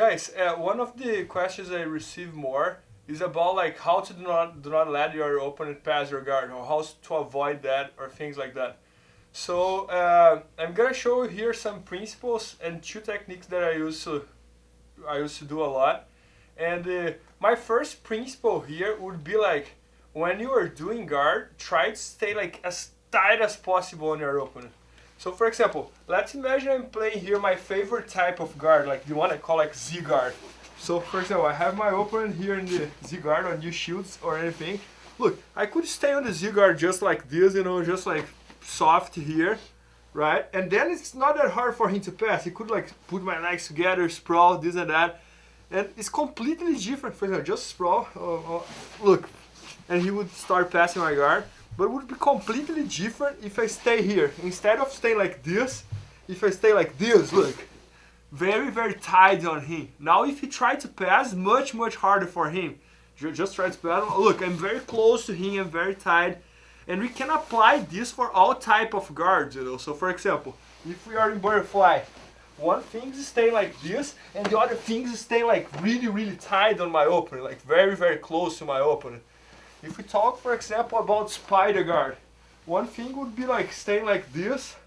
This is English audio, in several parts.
Guys, one of the questions I receive more is about like how to do not let your opponent pass your guard, or how to avoid that, or things like that. So I'm gonna show you here some principles and two techniques that I used to do a lot. And my first principle here would be like, when you are doing guard, try to stay like as tight as possible on your opponent. So for example, let's imagine I'm playing here my favorite type of guard, like the one I call like Z guard. So for example, I have my opponent here in the Z guard on new shields or anything. Look, I could stay on the Z guard just like this, just like soft here, right? And then it's not that hard for him to pass. He could like put my legs together, sprawl, this and that. And it's completely different. For example, just sprawl, look, and he would start passing my guard. But it would be completely different if I stay here. Instead of staying like this, if I stay like this, look, very, very tight on him. Now if he tries to pass, much, much harder for him. Just try to pass. Look, I'm very close to him, I'm very tight. And we can apply this for all type of guards, So for example, if we are in butterfly, one thing is stay like this, and the other thing is stay like really, really tight on my opponent, like very, very close to my opponent. If we talk, for example, about spider guard, one thing would be like staying like this.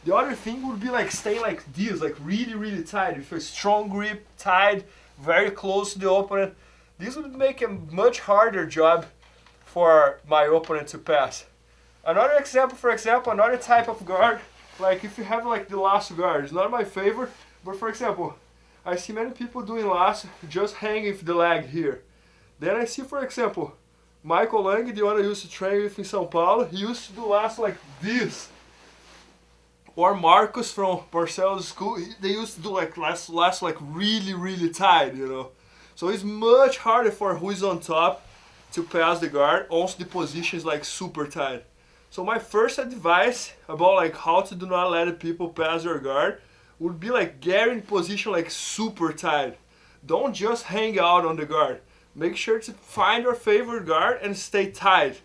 The other thing would be like staying like this, like really, really tight, with a strong grip, tight, very close to the opponent. This would make a much harder job for my opponent to pass. Another example, for example, another type of guard, like if you have like the lasso guard, it's not my favorite, but for example, I see many people doing lasso, just hanging with the leg here. Then I see, for example, Michael Lang, the one I used to train with in São Paulo, he used to do lasso like this. Or Marcos from Marcelo's school, they used to do like lasso like really, really tight, So it's much harder for who is on top to pass the guard once the position is like super tight. So my first advice about like how to do not let people pass your guard would be like get in position like super tight. Don't just hang out on the guard. Make sure to find your favorite guard and stay tight.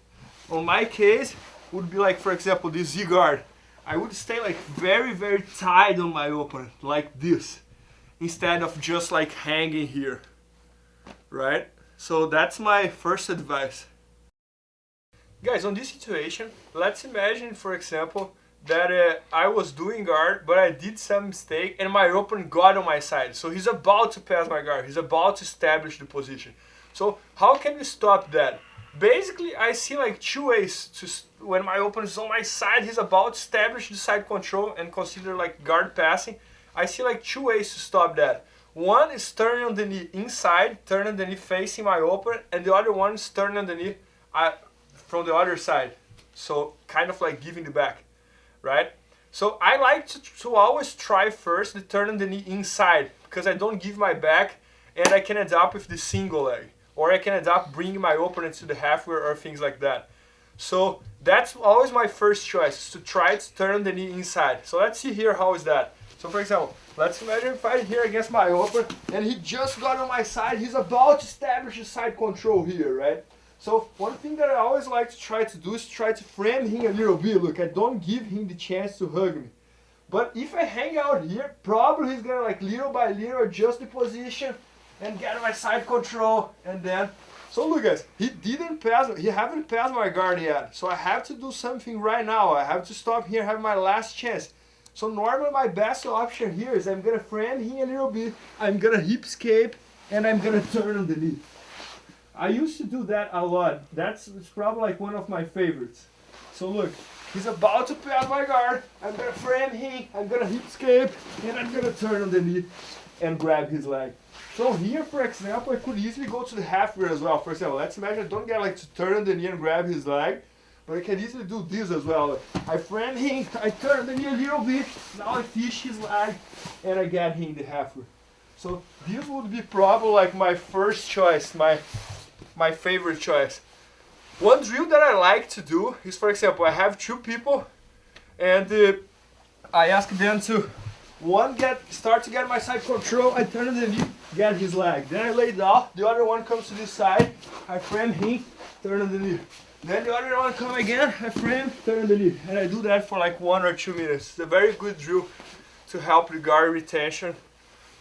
On my case, would be like, for example, this Z guard. I would stay like very, very tight on my opponent, like this, instead of just like hanging here, right? So that's my first advice. Guys, on this situation, let's imagine, for example, that I was doing guard, but I did some mistake and my opponent got on my side. So he's about to pass my guard. He's about to establish the position. So how can we stop that? Basically, I see like two ways to, when my opponent is on my side, he's about to establish the side control and consider like guard passing. I see like two ways to stop that. One is turning on the knee inside, turning the knee facing my opponent, and the other one is turning on the knee from the other side. So kind of like giving the back, right? So I like to always try first the turn on the knee inside, because I don't give my back and I can end up with the single leg. Or I can end up bringing my opponent to the halfway or things like that. So that's always my first choice, to try to turn the knee inside. So let's see here how is that. So for example, let's imagine I'm fighting here against my opponent and he just got on my side. He's about to establish the side control here, right? So one thing that I always like to try to do is try to frame him a little bit. Look, I don't give him the chance to hug me. But if I hang out here, probably he's gonna like little by little adjust the position and get my side control, and then, so look guys, he haven't passed my guard yet, so I have to do something right now. I have to stop here, have my last chance. So normally my best option here is I'm gonna frame him a little bit, I'm gonna hip escape, and I'm gonna turn on the knee. I used to do that a lot. It's probably like one of my favorites. So look, he's about to pass my guard, I'm gonna frame him, I'm gonna hip escape, and I'm gonna turn on the knee and grab his leg. So here, for example, I could easily go to the half rear as well. For example, let's imagine I don't get like to turn on the knee and grab his leg, but I can easily do this as well. I frame him, I turn the knee a little bit, now I fish his leg, and I get him the half rear. So this would be probably like my first choice, my favorite choice. One drill that I like to do is, for example, I have two people, and I ask them to, one start to get my side control, I turn on the knee, get his leg. Then I lay down, the other one comes to this side, I frame him, turn on the knee. Then the other one come again, I frame, turn on the knee. And I do that for like 1 or 2 minutes. It's a very good drill to help the guard retention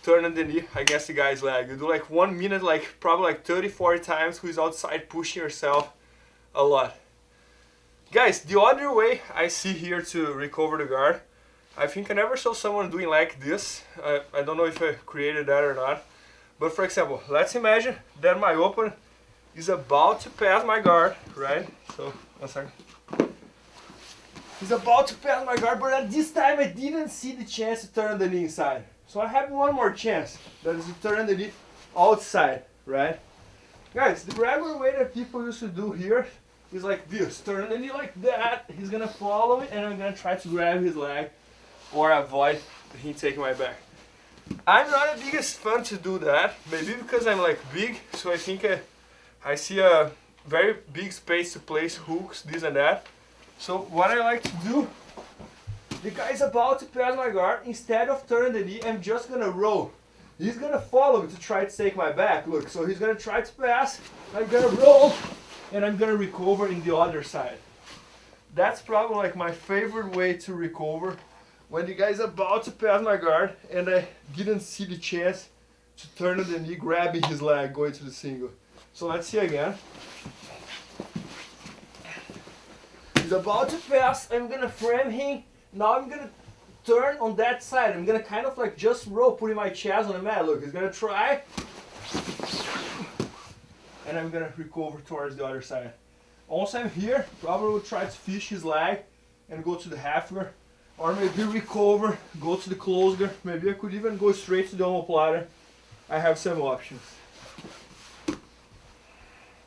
turning the knee against the guy's leg. You do like 1 minute, like probably like 30, 40 times, who's outside pushing yourself a lot. Guys, the other way I see here to recover the guard, I think I never saw someone doing like this. I don't know if I created that or not. But for example, let's imagine that my opponent is about to pass my guard, right? So, 1 second. He's about to pass my guard, but at this time I didn't see the chance to turn the knee inside. So I have one more chance, that is to turn the knee outside, right? Guys, the regular way that people used to do here is like this, turn the knee like that, he's gonna follow me and I'm gonna try to grab his leg or avoid him taking my back. I'm not the biggest fan to do that, maybe because I'm like big, so I think I see a very big space to place hooks, this and that. So what I like to do, the guy's about to pass my guard, instead of turning the knee, I'm just gonna roll. He's gonna follow me to try to take my back, look, so he's gonna try to pass, I'm gonna roll, and I'm gonna recover in the other side. That's probably like my favorite way to recover, when the guy's about to pass my guard, and I didn't see the chance to turn the knee, grabbing his leg, going to the single. So let's see again. He's about to pass, I'm gonna frame him. Now I'm gonna turn on that side. I'm gonna kind of like just roll, putting my chest on the mat. Look, he's gonna try. And I'm gonna recover towards the other side. Once I'm here, probably will try to fish his leg and go to the half guard. Or maybe recover, go to the close guard. Maybe I could even go straight to the omoplata. I have some options.